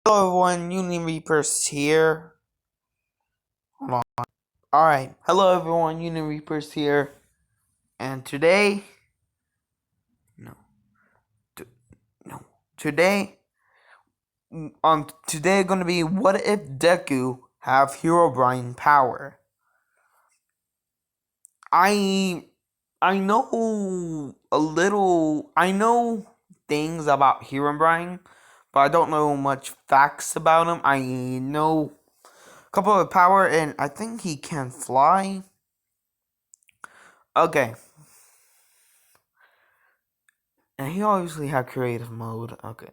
Hello everyone, Reapers here. Hold on. Alright, hello everyone, Reapers here. And today, no, no, today, today gonna be what if Deku have herobrine power? I know I know things about herobrine, but I don't know much facts about him. I know couple of power, and I think he can fly. Okay. And he obviously had creative mode. Okay.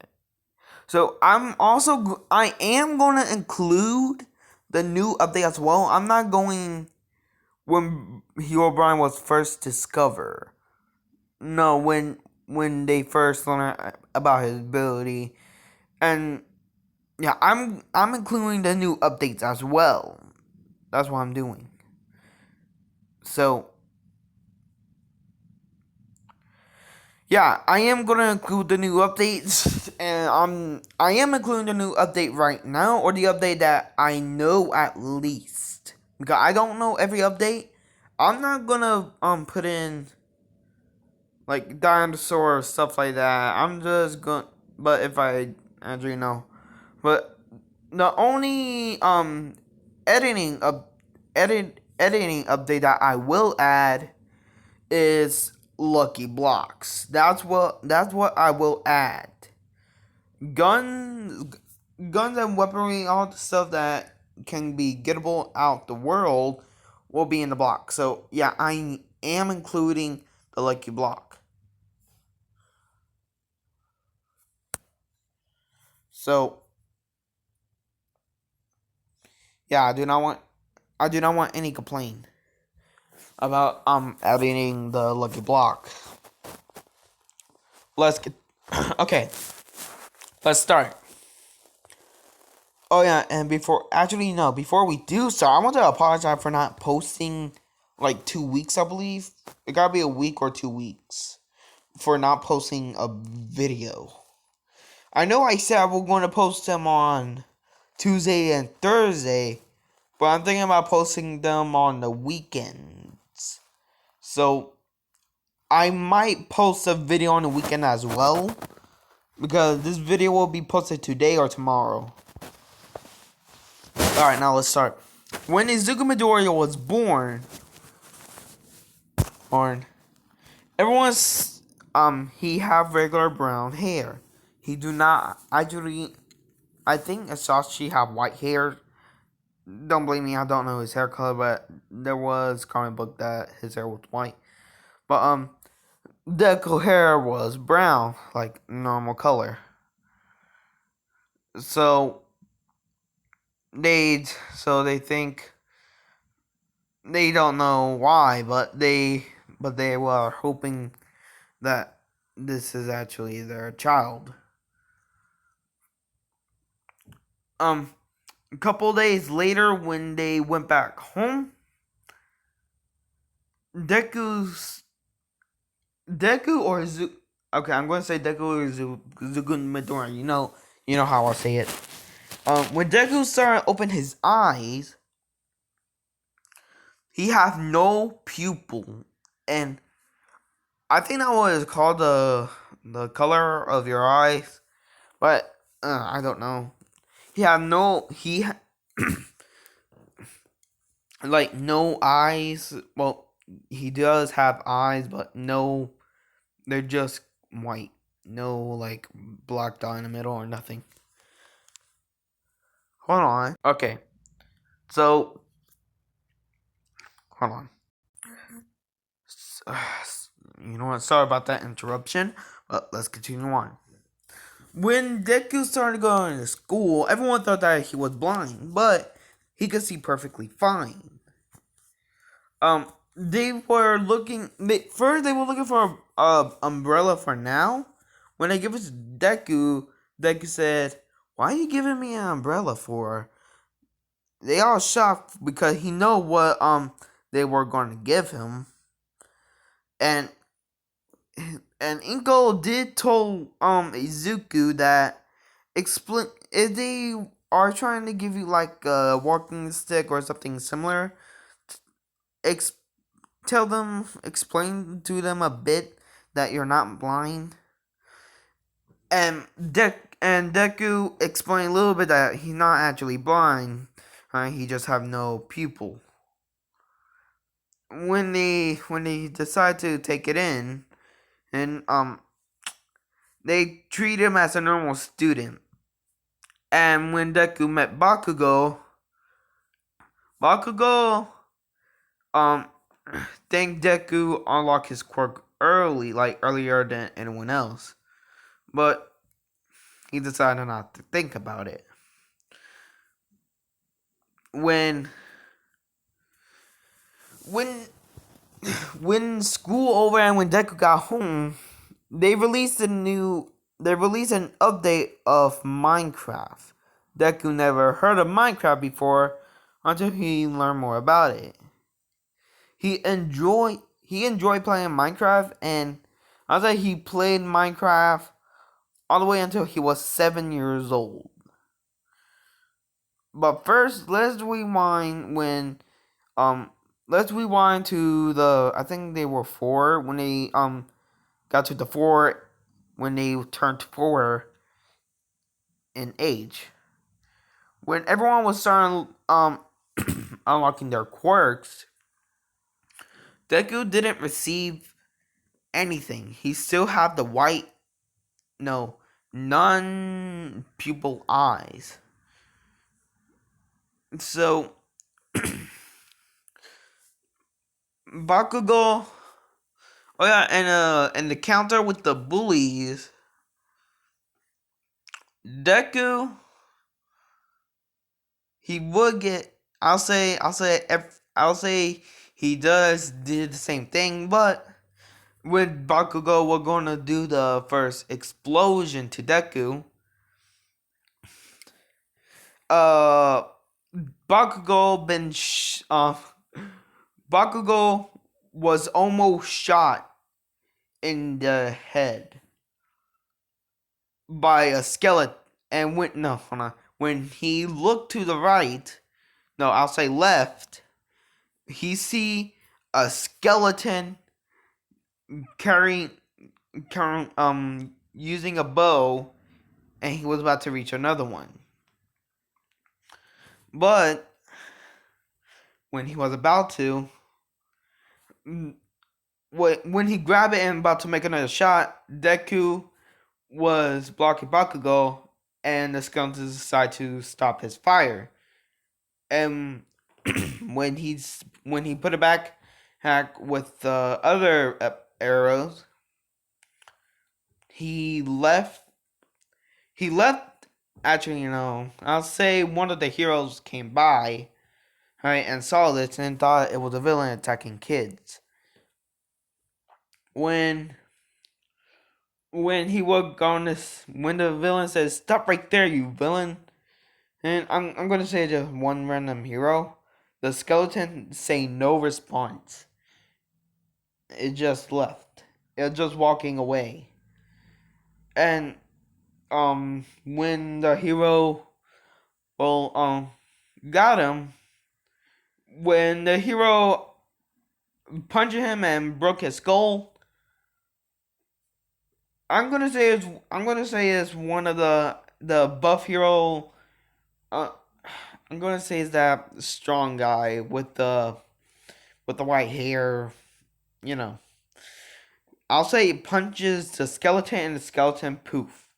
So I am gonna include the new update as well. I'm not going when Herobrine was first discovered. No, when they first learned about his ability, and yeah, I'm including the new updates as well. That's what I'm doing. So yeah, I am gonna include the new updates, and I am including the new update right now, or the update that I know at least, because I don't know every update. I'm not gonna put in like dinosaur stuff like that. I'm just gonna, but if I actually know, but the only editing update that I will add is lucky blocks. That's what I will add. Guns guns and weaponry, all the stuff that can be gettable out the world will be in the block. So yeah, I am including the lucky block. So yeah, I do not want any complaint about editing the lucky block. Let's get okay. Let's start. Oh yeah, and before we do start, I want to apologize for not posting like 2 weeks, I believe. It gotta be a week or 2 weeks for not posting a video. I know I said we're going to post them on Tuesday and Thursday, but I'm thinking about posting them on the weekends. So I might post a video on the weekend as well, because this video will be posted today or tomorrow. Alright, now let's start. When Izuku Midoriya was born, everyone's he have regular brown hair. He do not actually. I think Asashi have white hair. Don't blame me, I don't know his hair color, but there was comic book that his hair was white. But Deku hair was brown, like normal color. So they think they don't know why, but they were hoping that this is actually their child. A couple days later, when they went back home, Deku or Zu. Okay, I'm going to say Deku or Zugun Midori. You know how I say it. When Deku started to open his eyes, he have no pupil, and I think that was called the color of your eyes, but I don't know. Like no eyes. Well, he does have eyes, but no, they're just white. No like black dot in the middle or nothing. Hold on. Okay, so hold on. You know what? Sorry about that interruption, but let's continue on. When Deku started going to school, everyone thought that he was blind, but he could see perfectly fine. They were looking. First, they were looking for a umbrella for now. When they give it to Deku, Deku said, "Why are you giving me an umbrella for?" They all shocked because he know what they were going to give him, and Inko did told Izuku that if they are trying to give you like a walking stick or something similar, ex- explain to them a bit that you're not blind. And Deku explained a little bit that he's not actually blind. He just have no pupil. When they decide to take it in, and they treat him as a normal student. And when Deku met Bakugo um think Deku unlocked his quirk earlier than anyone else. But he decided not to think about it. When when when school over and when Deku got home, they released an update of Minecraft. Deku never heard of Minecraft before until he learned more about it. He enjoyed playing Minecraft, and I say he played Minecraft all the way until he was 7 years old. But first, let's rewind to I think they were 4 when they got to the 4 when they turned 4 in age. When everyone was starting unlocking their quirks, Deku didn't receive anything. He still had the white, no, non-pupil eyes. So Bakugo, oh yeah, and the counter with the bullies, Deku, he would get. I'll say he did the same thing, but when Bakugo were gonna do the first explosion to Deku, uh, Bakugo Bakugo was almost shot in the head by a skeleton, and when he looked to the right, no, I'll say left, he see a skeleton carrying using a bow, and he was about to reach another one. But when he was about to, when he grabbed it and about to make another shot, Deku was blocking Bakugo, and the skeleton decided to stop his fire. And when he put it back with the other arrows, he left. Actually, I'll say one of the heroes came by, right, and saw this and thought it was a villain attacking kids. When the villain says, "Stop right there, you villain," and I'm gonna say just one random hero, the skeleton say no response. It just left. It just walking away. And when the hero got him, when the hero punched him and broke his skull, I'm gonna say it's one of the buff hero. I'm gonna say is that strong guy with the white hair. You know, I'll say he punches the skeleton and the skeleton poof.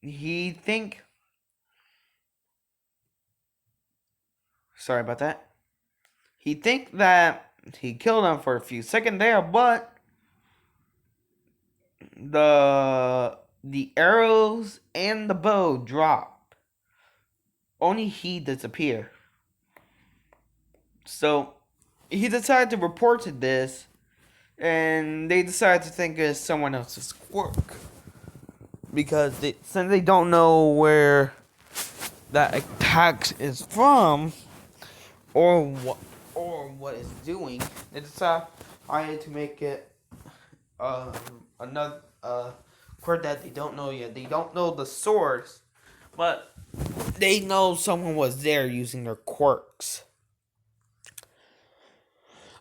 He think. Sorry about that. He think that he killed him for a few seconds there, but the arrows and the bow drop. Only he disappear. So he decided to report to this, and they decided to think it's someone else's quirk because since they don't know where that attack is from or what it's doing, they decided to make it another Quirk that they don't know yet. They don't know the source, but they know someone was there using their quirks.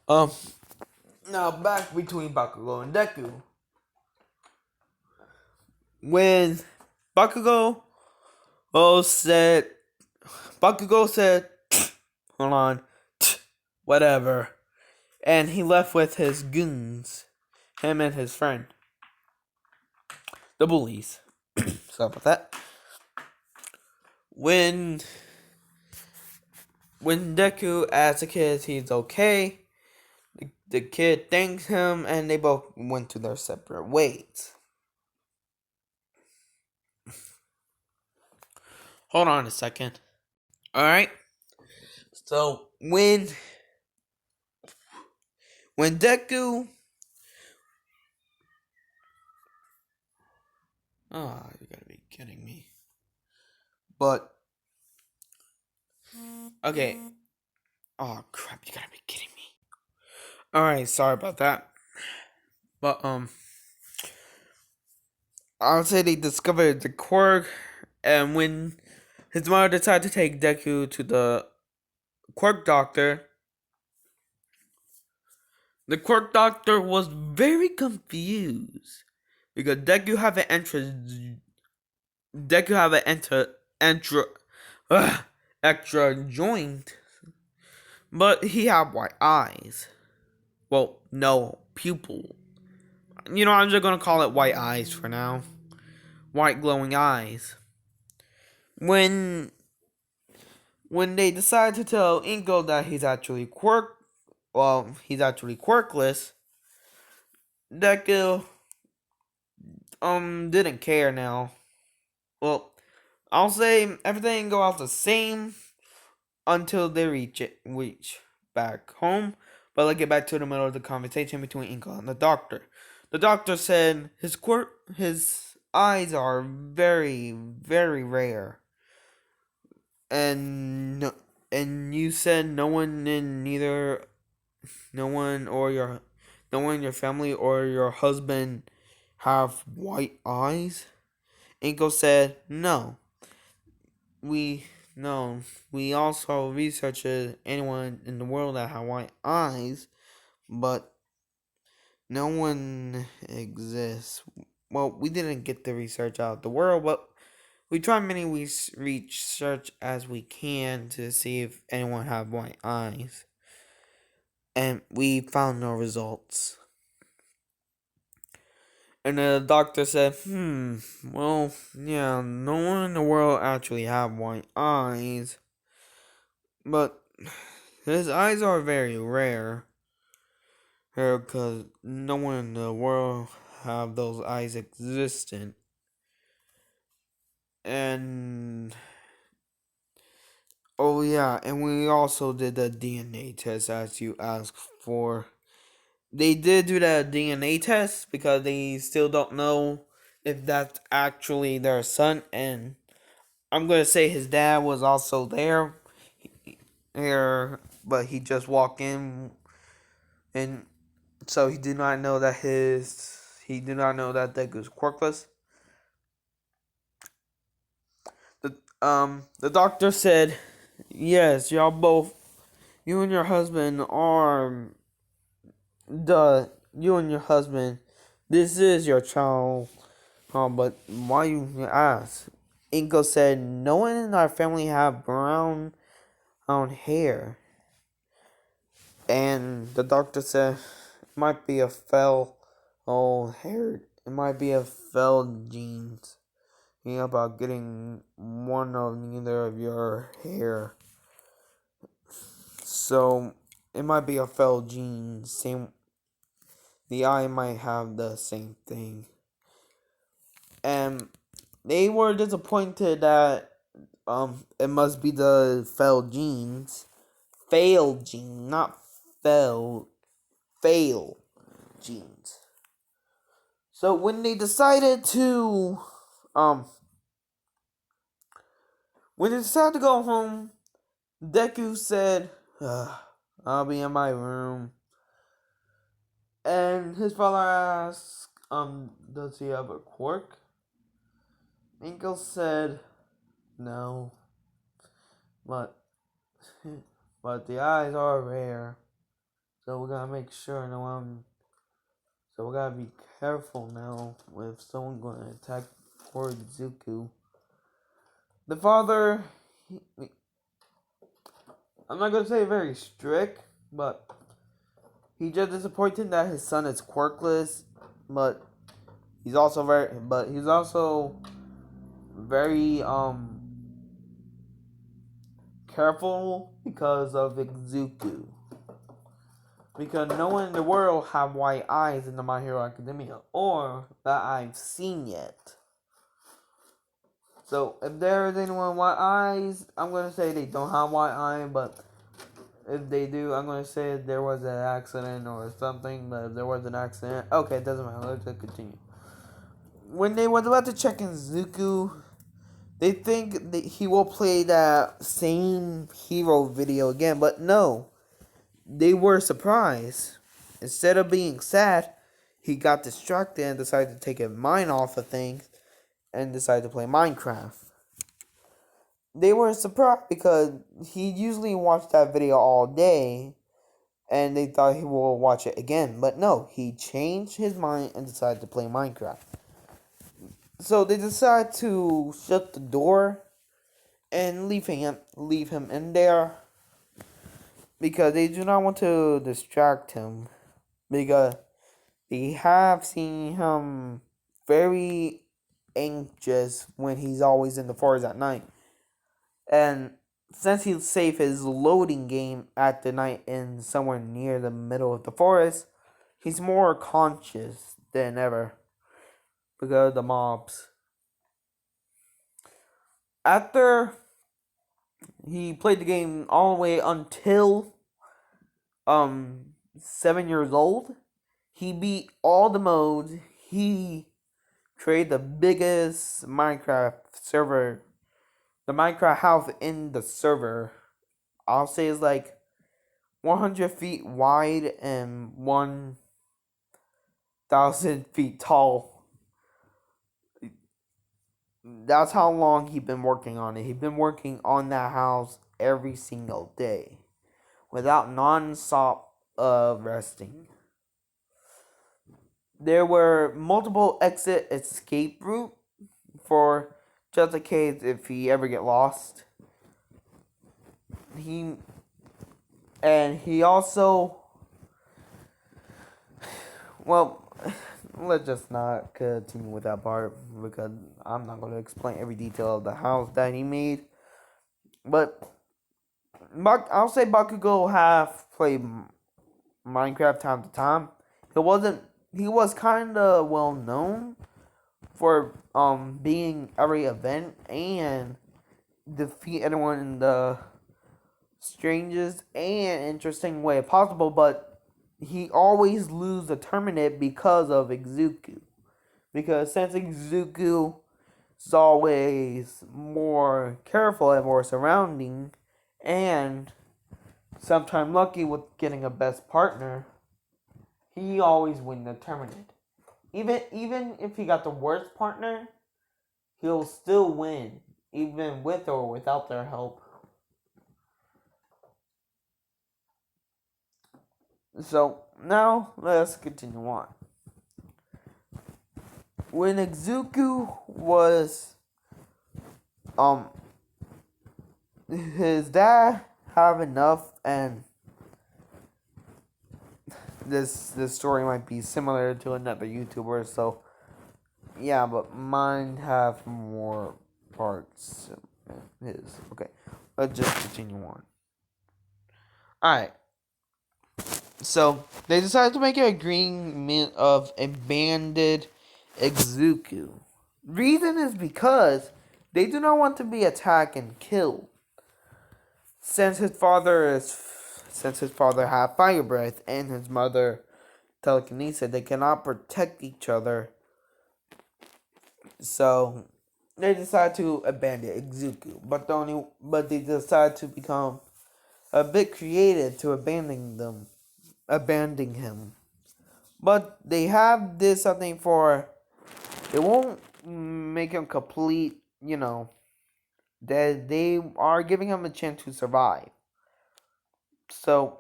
Now back between Bakugo and Deku. When Bakugo said, hold on, whatever. And he left with his goons, him and his friend, the bullies. Sorry about that. When Deku asks the kid he's okay, the kid thanks him, and they both went to their separate ways. Hold on a second. Alright. So when Deku, oh, you gotta be kidding me. But okay. Oh crap, you gotta be kidding me. Alright, sorry about that. But I would say they discovered the Quirk, and when his mother decided to take Deku to the Quirk doctor, the Quirk doctor was very confused because Deku have an extra joint, but he had white eyes. Well, no, pupil. You know, I'm just gonna call it white eyes for now. White glowing eyes. When they decide to tell Inko that he's actually quirkless, Deku didn't care now. Well, I'll say everything go out the same until they reach back home. But let's get back to the middle of the conversation between Inko and the doctor. The doctor said his eyes are very, very rare. And you said no one in your family or your husband have white eyes? Inko said no. We also researched anyone in the world that had white eyes, but no one exists. Well, we didn't get the research out of the world, but we try many research as we can to see if anyone have white eyes. And we found no results. And the doctor said, well, yeah, no one in the world actually have white eyes. But his eyes are very rare. Because no one in the world have those eyes existent. And oh yeah, and we also did the DNA test as you asked for. They did do that DNA test because they still don't know if that's actually their son. And I'm going to say his dad was also there, but he just walked in, and so he did not know that Deku's quirkless. The doctor said, yes, you and your husband this is your child. But why you ask? Inko said, no one in our family have brown hair. And the doctor said, it might be a fell genes. About getting one of neither of your hair. So it might be a fell gene. The eye might have the same thing. And they were disappointed that it must be the fail genes. Fail gene, not fail genes. So when they decided to go home, Deku said, I'll be in my room. And his father asked, Does he have a quirk? Inkle said no, but but the eyes are rare, so we gotta make sure no one. So we gotta be careful now with someone going to attack poor Izuku. The father, I'm not gonna say very strict, but he's just disappointed that his son is quirkless, but he's also very careful because of Izuku. Because no one in the world have white eyes in the My Hero Academia, or that I've seen yet. So if there is anyone with white eyes, I'm gonna say they don't have white eyes, but if they do, I'm gonna say there was an accident or something. But if there was an accident, okay, it doesn't matter. Let's just continue. When they was about to check in Izuku, they think that he will play that same hero video again, but no. They were surprised. Instead of being sad, he got distracted and decided to take his mind off of things and decided to play Minecraft. They were surprised because he usually watched that video all day and they thought he will watch it again. But no, he changed his mind and decided to play Minecraft. So they decided to shut the door and leave him in there because they do not want to distract him, because they have seen him very anxious when he's always in the forest at night. And since he'll save his loading game at the night in somewhere near the middle of the forest, he's more conscious than ever because of the mobs. After he played the game all the way until 7 years old, he beat all the modes. He created the biggest Minecraft server, the Minecraft house in the server. I'll say it's like 100 feet wide and 1,000 feet tall. That's how long he's been working on it. He's been working on that house every single day without non-stop resting. There were multiple exit escape route for just in case if he ever get lost. He also, well, let's just not continue with that part because I'm not going to explain every detail of the house that he made. But I'll say Bakugo have played Minecraft time to time. He was kind of well known for being every event and defeat anyone in the strangest and interesting way possible, but he always lose the tournament because of Izuku. Because since Izuku is always more careful and more surrounding and sometimes lucky with getting a best partner, he always win the tournament. Even if he got the worst partner, he'll still win, even with or without their help. So now let's continue on. When Izuku was his dad have enough, and this story might be similar to another YouTuber, so yeah, but mine have more parts than his. Okay, let's just continue on. Alright. So they decided to make an agreement of abandoned Izuku. Reason is because they do not want to be attacked and killed. Since his father had fire breath and his mother telekinesis, they cannot protect each other. So they decide to abandon Izuku, but they decide to become a bit creative to abandoning him. But they have this something for. They won't make him complete. That they are giving him a chance to survive. So,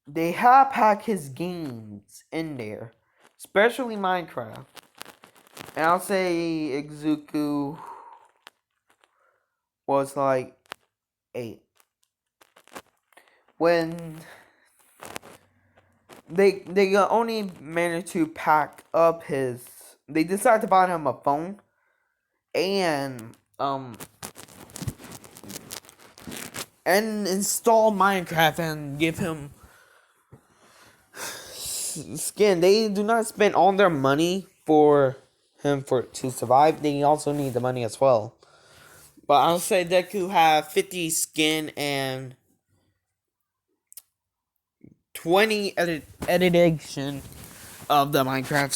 they have packed his games in there, especially Minecraft. And I'll say Izuku was like 8. When they only managed to pack up his, they decided to buy him a phone and install Minecraft and give him skin. They do not spend all their money for him to survive. They also need the money as well. But I'll say Deku have 50 skin and 20 edition of the Minecraft.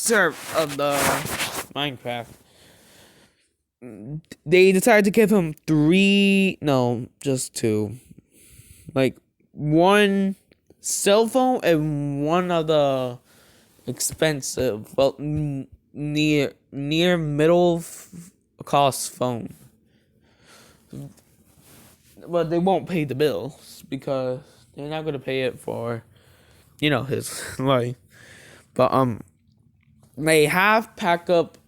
They decided to give him 3, no, just 2. Like 1 cell phone and 1 of the expensive, well, near middle cost phone. But they won't pay the bills because they're not gonna pay it for, his life. But they have packed up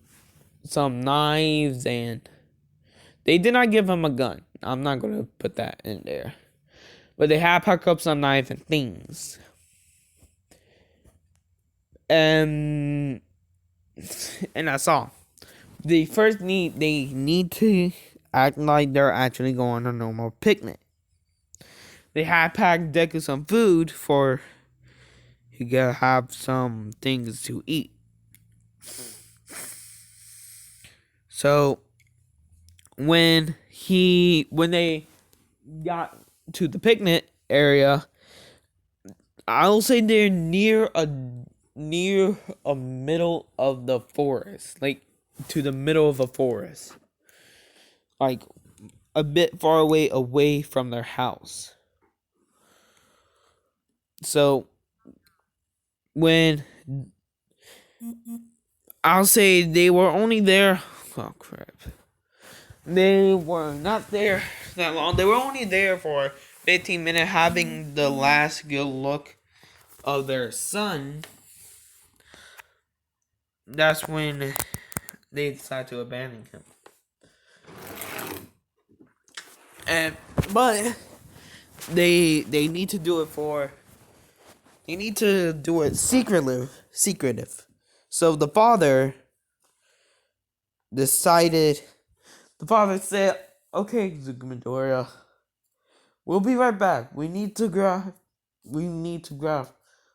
some knives and they did not give him a gun. I'm not gonna put that in there. But they have packed up some knives and things. And that's all. They need to act like they're actually going on a normal picnic. They have packed Deku some food for he can have some things to eat. So when they got to the picnic area, I'll say they're near a middle of the forest, like to the middle of a forest, like a bit far away from their house. So when I'll say they were only there, oh crap, they were not there that long. They were only there for 15 minutes, having the last good look of their son. That's when they decided to abandon him. But they need to do it secretive. So the father said, "Okay, Izuku Midoriya, we'll be right back. We need to grab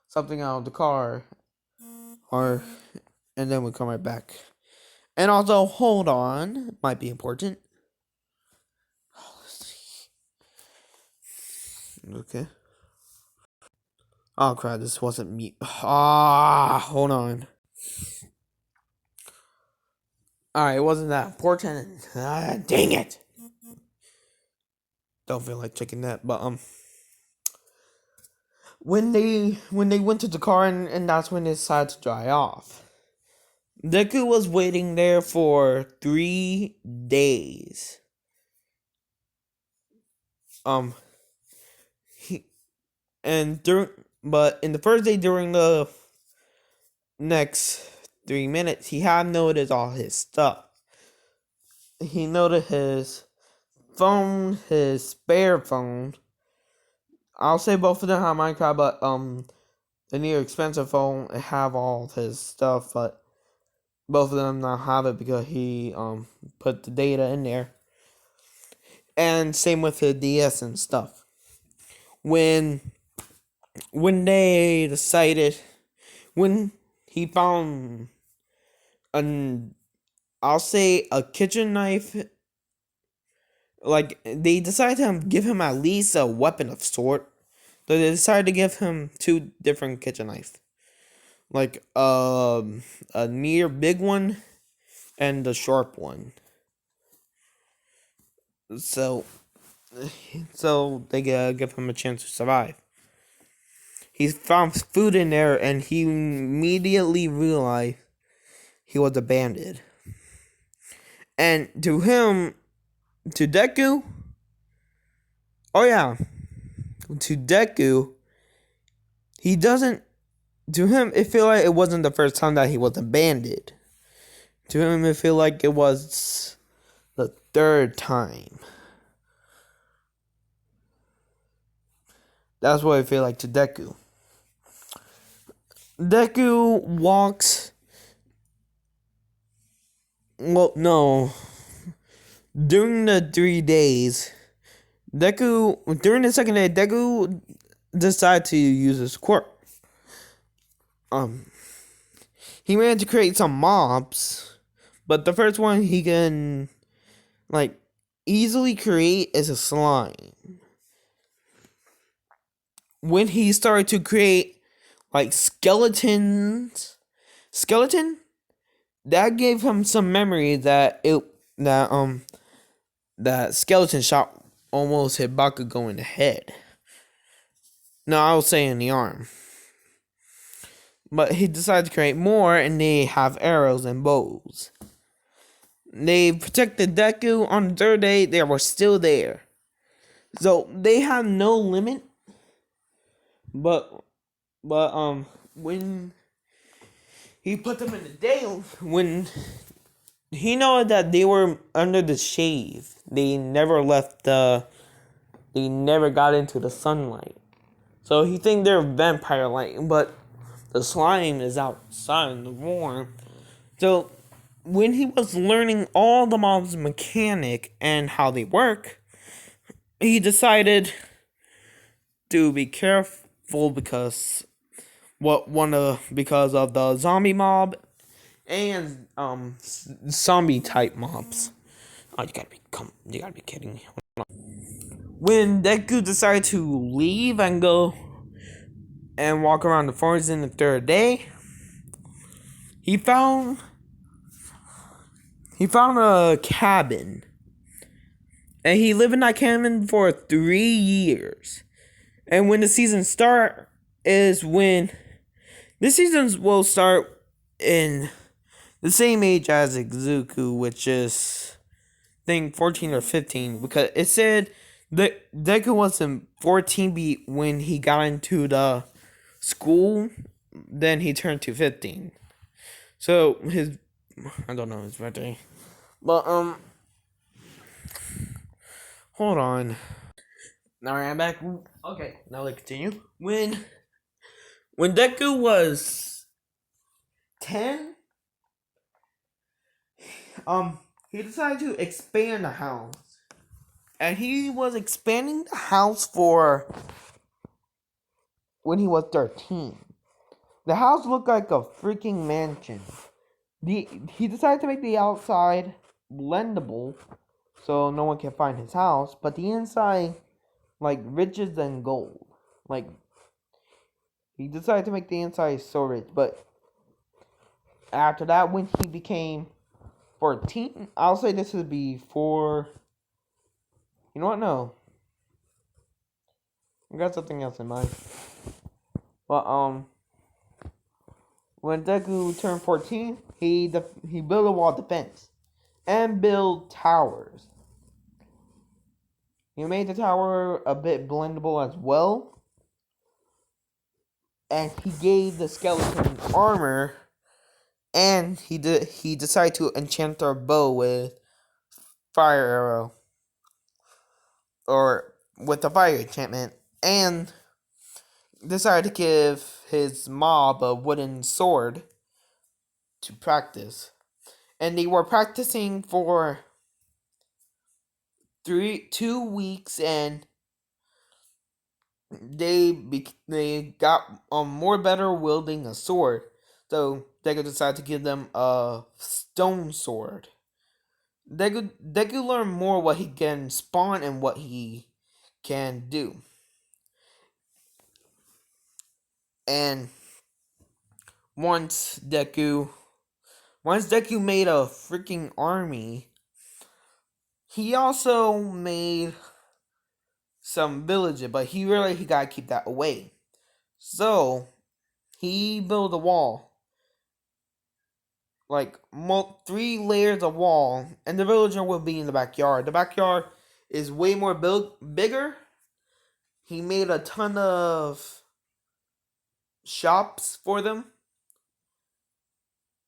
something out of the car, and then we'll come right back. And also, hold on, might be important. Okay. Oh crap, this wasn't me. Hold on. Alright, it wasn't that important. Dang it. Don't feel like checking that, but when they went to the car and that's when it decided to dry off. Deku was waiting there for 3 days. But in the first day during the next 3 minutes, he had noticed all his stuff. He noticed his phone, his spare phone. I'll say both of them have Minecraft, but the near expensive phone have all his stuff, but both of them not have it because he put the data in there. And same with the DS and stuff. When they decided, when he found I'll say a kitchen knife, like they decided to give him at least a weapon of sort. So they decided to give him 2 different kitchen knives, like a near big one and the sharp one. So they give him a chance to survive. he found food in there, and he immediately realized he was abandoned. And to him, to Deku, oh yeah, to Deku, he doesn't. To him, it feel like it wasn't the first time that he was abandoned. To him, it feel like it was the third time. That's what I feel like to Deku. Deku walks. Well, no. During the 3 days, during the second day, Deku decided to use his quirk. He managed to create some mobs, but the first one he can, like, easily create is a slime. When he started to create, like, skeleton, that gave him some memory that skeleton shot almost hit Bakugo in the head. No, I was saying the arm. But he decided to create more, and they have arrows and bows. They protected Deku on the third day. They were still there. So they have no limit. But when he put them in the day, when he knew that they were under the shade, they never they never got into the sunlight. So he think they're vampire like, but the slime is outside in the warm. So when he was learning all the mob's mechanic and how they work, he decided to be careful because of the zombie mob and zombie type mobs. Oh, you gotta be kidding me. When Deku decided to leave and go and walk around the forest in the third day, he found a cabin. And he lived in that cabin for 3 years. And when the season start is when the seasons will start in the same age as Izuku, which is I think 14 or 15, because it said that Deku was in 14 when he got into the school, then he turned to 15. So I don't know his birthday. But hold on. Now I'm back. Okay, now let's continue. When Deku was 10, he decided to expand the house. And he was expanding the house for when he was 13. The house looked like a freaking mansion. He decided to make the outside blendable so no one can find his house, but the inside, like, riches and gold. Like, he decided to make the inside so rich, but after that, when he became 14, I'll say this would be for, you know what, no. I got something else in mind. But, when Deku turned 14, he built a wall defense and built towers. He made the tower a bit blendable as well. And he gave the skeleton armor. And he decided to enchant their bow with fire arrow. Or with the fire enchantment. And decided to give his mob a wooden sword to practice. And they were practicing for 2 weeks, and they got more better wielding a sword. So Deku decided to give them a stone sword. Deku learned more what he can spawn and what he can do. And once Deku made a freaking army, he also made some villages, but he gotta keep that away. So he built a wall, like 3 layers of wall, and the villager will be in the backyard. The backyard is way more bigger. He made a ton of shops for them.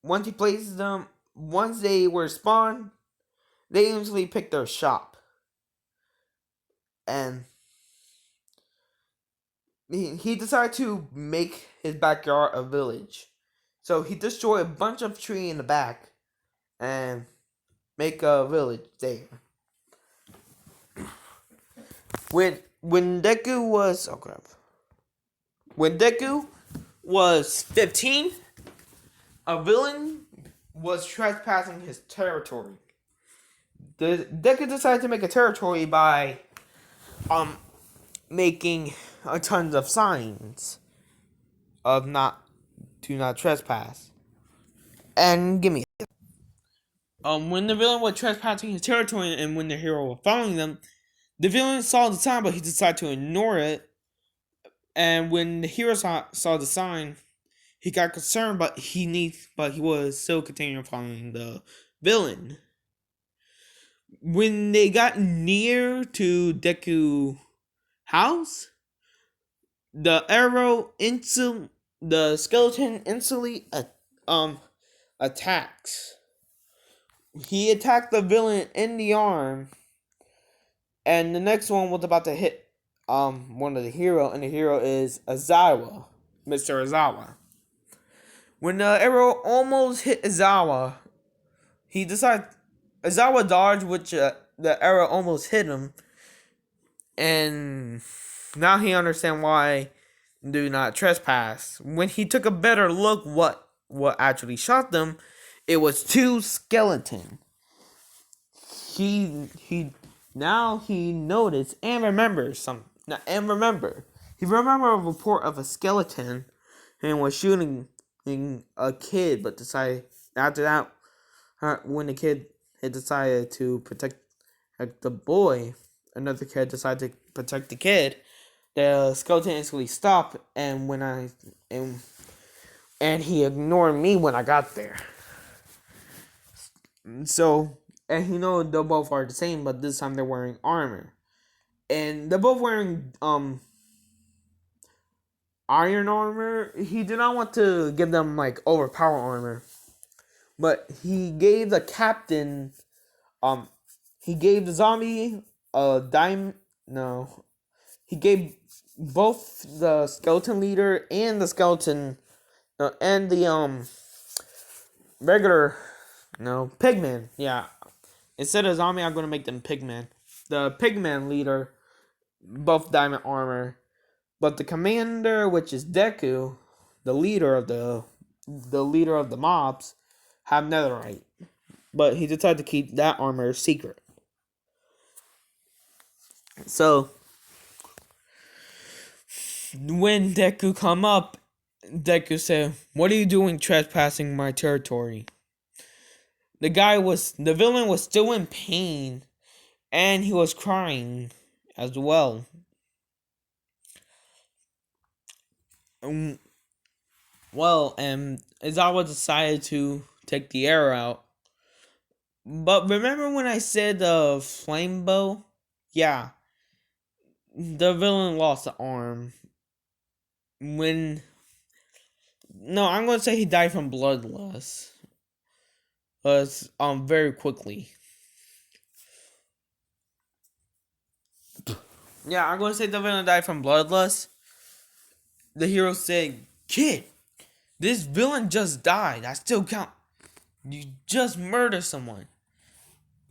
Once he places them, once they were spawned, they usually pick their shop. And he decided to make his backyard a village. So he destroyed a bunch of tree in the back and make a village there. When Deku was when Deku was 15, a villain was trespassing his territory. The Deku decided to make a territory by making a tons of signs of do not trespass. And give me when the villain was trespassing his territory and when the hero was following them, the villain saw the sign but he decided to ignore it. And when the hero saw the sign, he got concerned, but he was still continuing following the villain. When they got near to Deku house, the skeleton instantly attacks. He attacked the villain in the arm, and the next one was about to hit one of the hero, and the hero is Mr. Aizawa. When the arrow almost hit Aizawa, Aizawa dodged, which the arrow almost hit him, and now he understands why do not trespass. When he took a better look, what actually shot them, it was 2 skeletons. He noticed and remembers something. He remembered a report of a skeleton and was shooting a kid, but decided after that, when the kid had decided to protect the boy, another kid decided to protect the kid. The skeleton instantly stopped, and and he ignored me when I got there. So, and he knows they both are the same, but this time they're wearing armor, and they're both wearing iron armor. He did not want to give them like overpower armor, but he gave the captain he gave the zombie a dime. No, he gave both the skeleton leader and the skeleton and the regular pigman. Yeah, instead of zombie, I'm gonna make them pigman. The pigman leader, both diamond armor, but the commander, which is Deku, the leader of the mobs, have netherite. But he decided to keep that armor secret. So when Deku come up, Deku said, "What are you doing trespassing my territory?" The villain was still in pain, and he was crying as well. And Aizawa decided to take the arrow out. But remember when I said the flame bow? Yeah. The villain lost the arm. I'm going to say he died from bloodlust. Very quickly. Yeah, I'm going to say the villain died from bloodlust. The hero said, "Kid, this villain just died. I still count. You just murdered someone."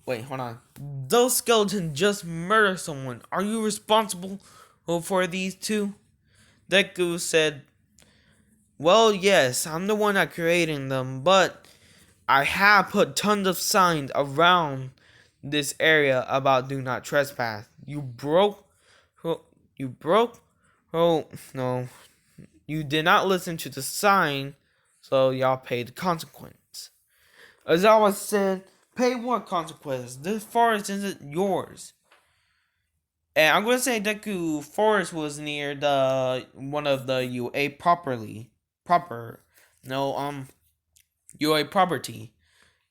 Wait, hold on. Those skeletons just murdered someone. Are you responsible for these two? Deku said, "Well, yes, I'm the one that created them, but I have put tons of signs around this area about do not trespass. You broke? Oh, no. You did not listen to the sign, so y'all paid the consequence." Aizawa said, "Pay what consequence? This forest isn't yours." And I'm gonna say Deku Forest was near the one of the UA proper no UA property,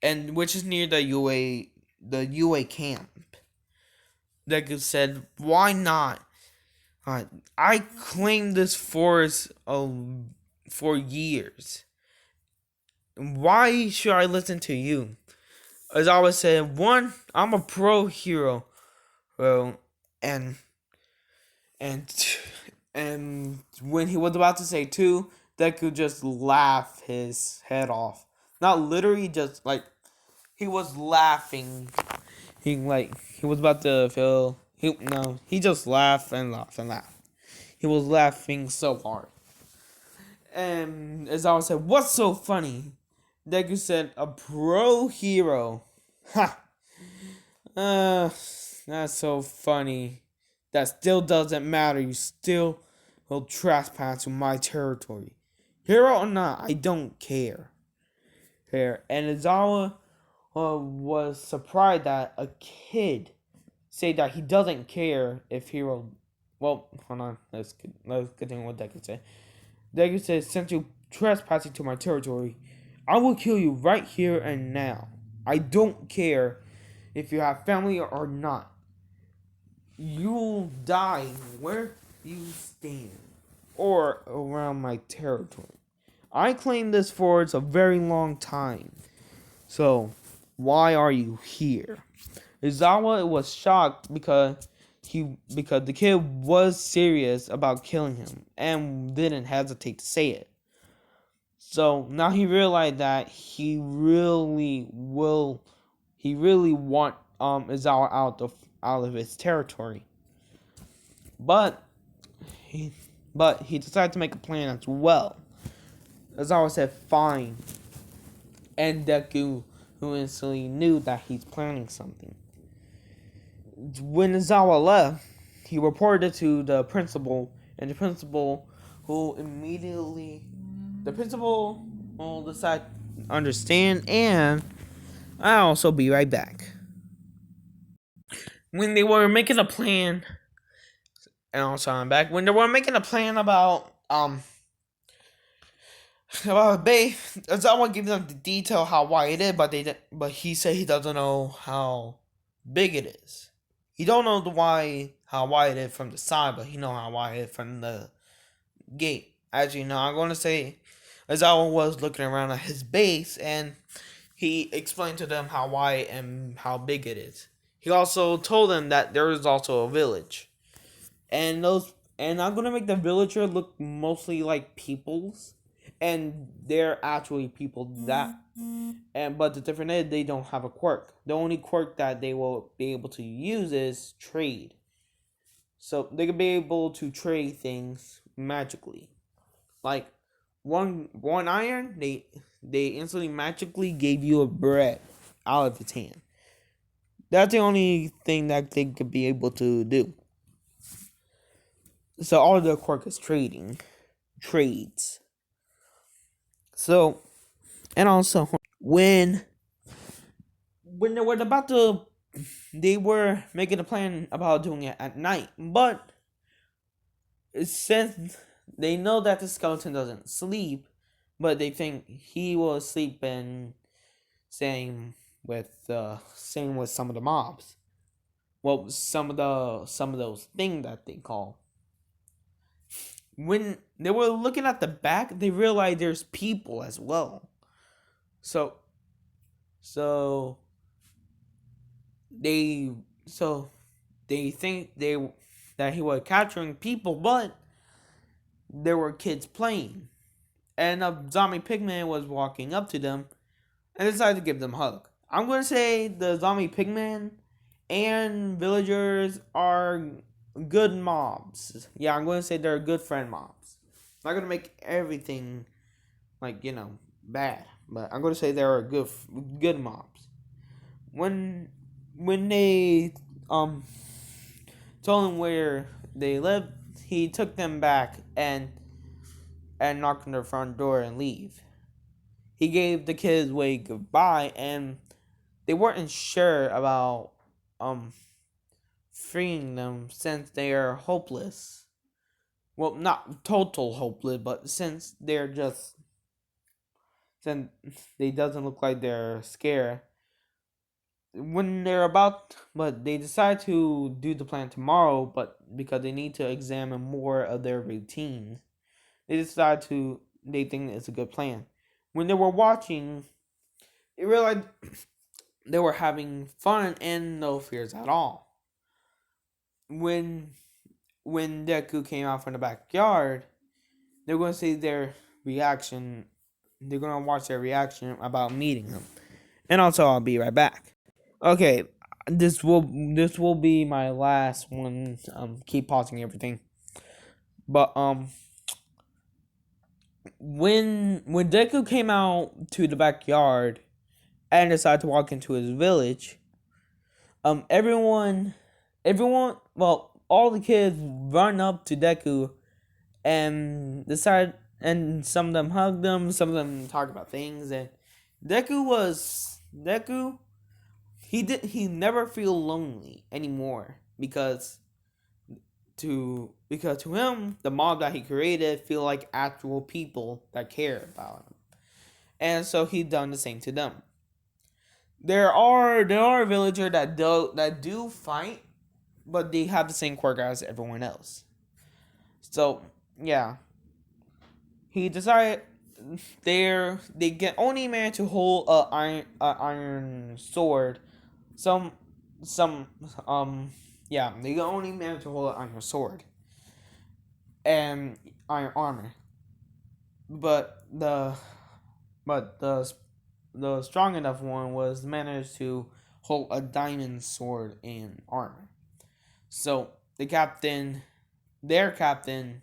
and which is near the UA camp. Deku said, "Why not? I claimed this forest for years. Why should I listen to you?" As I always said, one, I'm a pro hero, bro, and and and when he was about to say two, Deku just laughed his head off. Not literally, just like he was laughing. He was about to feel. He just laughed and laughed and laughed. He was laughing so hard. And as I said, what's so funny? Deku said, a pro hero. Ha! That's so funny. That still doesn't matter. You still will trespass to my territory. Hero or not, I don't care. And Izawa was surprised that a kid say that he doesn't care if Hero. Well, hold on. Let's continue what Deku said. Deku says, since you trespassing to my territory, I will kill you right here and now. I don't care if you have family or not. You'll die where you stand or around my territory. I claim this forest a very long time. So, why are you here? Izawa was shocked because the kid was serious about killing him and didn't hesitate to say it. So now he realized that he really want Izawa out of his territory. But he decided to make a plan as well. Izawa said fine, and Deku, who instantly knew that he's planning something. When Izawa left, he reported it to the principal, and the principal will decide to understand, and I'll also be right back. When they were making a plan, and also I'm back. When they were making a plan about Bay, Izawa gave them the detail how wide it is, but he said he doesn't know how big it is. He don't know how wide it is from the side, but he know how wide it is from the gate. As you know, I'm going to say Izawa was looking around at his base, and he explained to them how wide and how big it is. He also told them that there is also a village, and I'm gonna make the villager look mostly like peoples, and they're actually people but the difference is they don't have a quirk. The only quirk that they will be able to use is trade. So they could be able to trade things magically. Like one iron, they instantly magically gave you a bread out of its hand. That's the only thing that they could be able to do. So all of the quirk is trades. So, and also when they were making a plan about doing it at night, but since they know that the skeleton doesn't sleep, but they think he will sleep, and same with some of the mobs. Well, some of those things that they call. When they were looking at the back, they realized there's people as well. So they think that he was capturing people, but there were kids playing, and a zombie pigman was walking up to them and decided to give them a hug. I'm gonna say the zombie pigman and villagers are good mobs. Yeah, I'm gonna say they're good friend mobs. I'm not gonna make everything bad, but I'm gonna say they're good mobs. When they told him where they lived, he took them back and knocked on their front door and leave. He gave the kids wave goodbye, and they weren't sure about freeing them since they are hopeless. Well, not total hopeless, but since they doesn't look like they're scared. When they're about, but they decide to do the plan tomorrow, but because they need to examine more of their routines, they think it's a good plan. When they were watching, they realized they were having fun and no fears at all. When Deku came out from the backyard, they're going to see their reaction. They're going to watch their reaction about meeting him. And also, I'll be right back. Okay, this will be my last one. Keep pausing everything. But when Deku came out to the backyard and decided to walk into his village, everyone, well, all the kids run up to Deku and decide, and some of them hugged him, some of them talked about things, and Deku. He never feel lonely anymore because to him the mob that he created feel like actual people that care about him, and so he done the same to them. There are villagers that do fight, but they have the same quirk as everyone else. So yeah, he decided they get only man to hold a iron sword. Some yeah, they only man to hold an iron sword and iron armor. But the strong enough one was managed to hold a diamond sword and armor. So their captain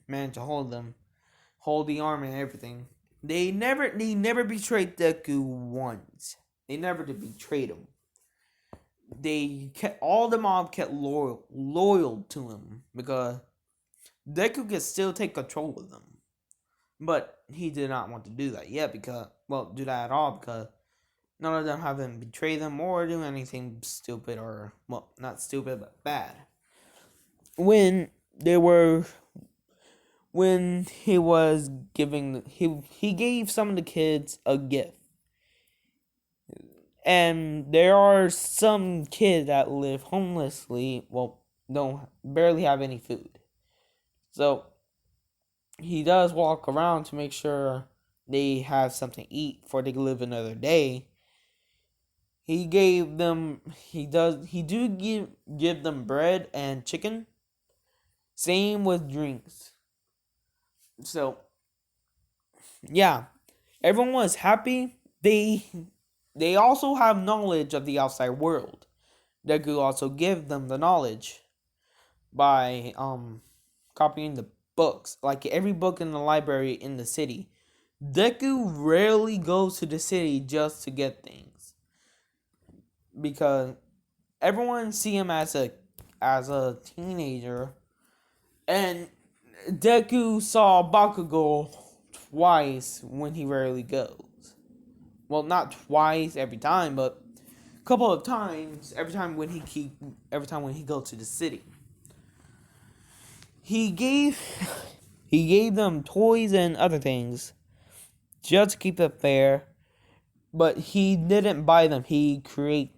managed to hold the armor and everything. They never betrayed Deku once. They never did betrayed him. All the mob kept loyal to him because Deku could still take control of them. But he did not want to do that yet do that at all because none of them haven't betrayed them or do anything stupid or, well, not stupid, but bad. When he was giving, he gave some of the kids a gift. And there are some kids that live homelessly, well, don't barely have any food. So he does walk around to make sure they have something to eat before they live another day. He gave them he do give them bread and chicken. Same with drinks. So yeah, everyone was happy. They also have knowledge of the outside world. Deku also give them the knowledge by copying the books. Like every book in the library in the city, Deku rarely goes to the city just to get things because everyone see him as a teenager, and Deku saw Bakugo twice when he rarely goes. Well, not twice every time, but a couple of times every time when he goes to the city. He gave them toys and other things just to keep it fair, but he didn't buy them. He create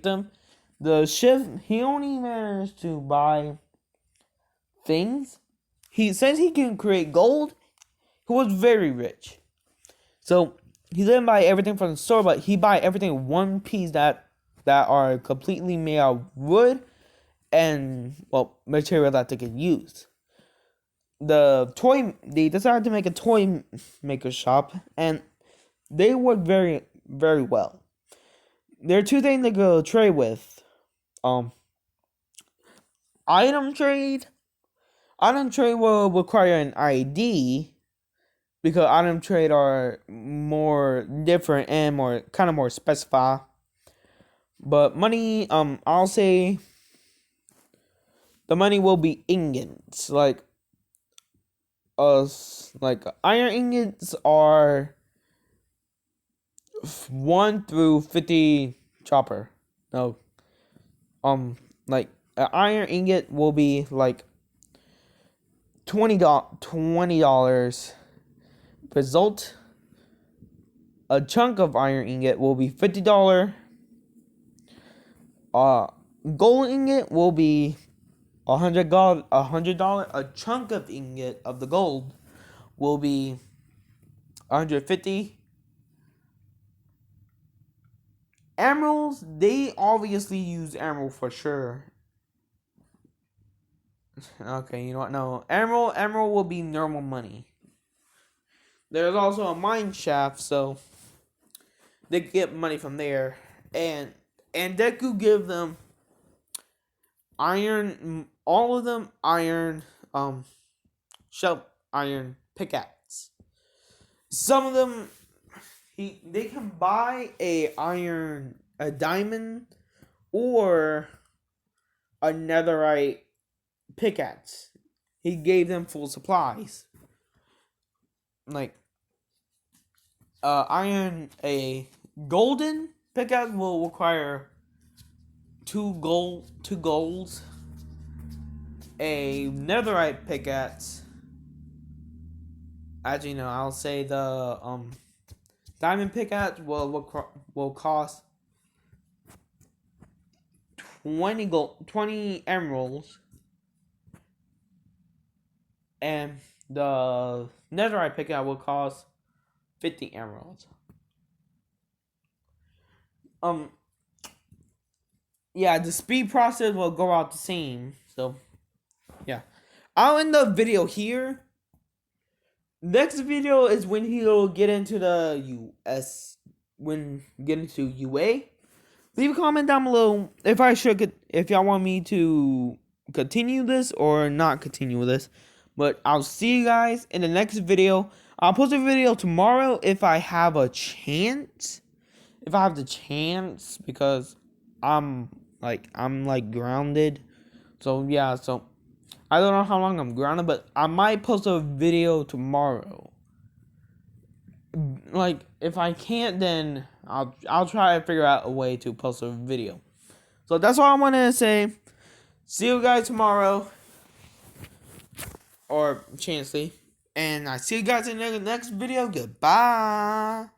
them. The shift, he only managed to buy things. Since he can create gold, he was very rich. So he didn't buy everything from the store, but he buy everything in one piece that are completely made out of wood and, well, material that they could use. They decided to make a toy maker shop, and they work very, very well. There are two things they go trade with. Item trade. Item trade will require an ID because item trade are more different and more specified. But money, I'll say the money will be ingots. Like iron ingots are 1 through 50 chopper. No. like an iron ingot will be like $20. Result, a chunk of iron ingot will be $50. Gold ingot will be $100. A chunk of ingot of the gold will be 150. Emeralds, they obviously use emerald for sure. Okay, you know what? No, emerald will be normal money. There's also a mine shaft, so they get money from there, and deku give them iron, all of them iron, shell iron pickaxe. Some of them, they can buy a diamond, or a netherite pickaxe. He gave them full supplies. Like a golden pickaxe will require two golds. A netherite pickaxe, actually no, I'll say the diamond pickaxe will cost 20 emeralds, and the netherite pickaxe will cost 50 emeralds. Yeah, the speed process will go out the same. So, yeah, I'll end the video here. Next video is when he'll get into the US, get into UA. Leave a comment down below if y'all want me to continue this or not continue with this. But I'll see you guys in the next video. I'll post a video tomorrow if I have a chance. If I have the chance, because I'm grounded. So yeah, so I don't know how long I'm grounded, but I might post a video tomorrow. Like, if I can't, then I'll try to figure out a way to post a video. So that's all I want to say. See you guys tomorrow, or Chansley, and I see you guys in the next video. Goodbye.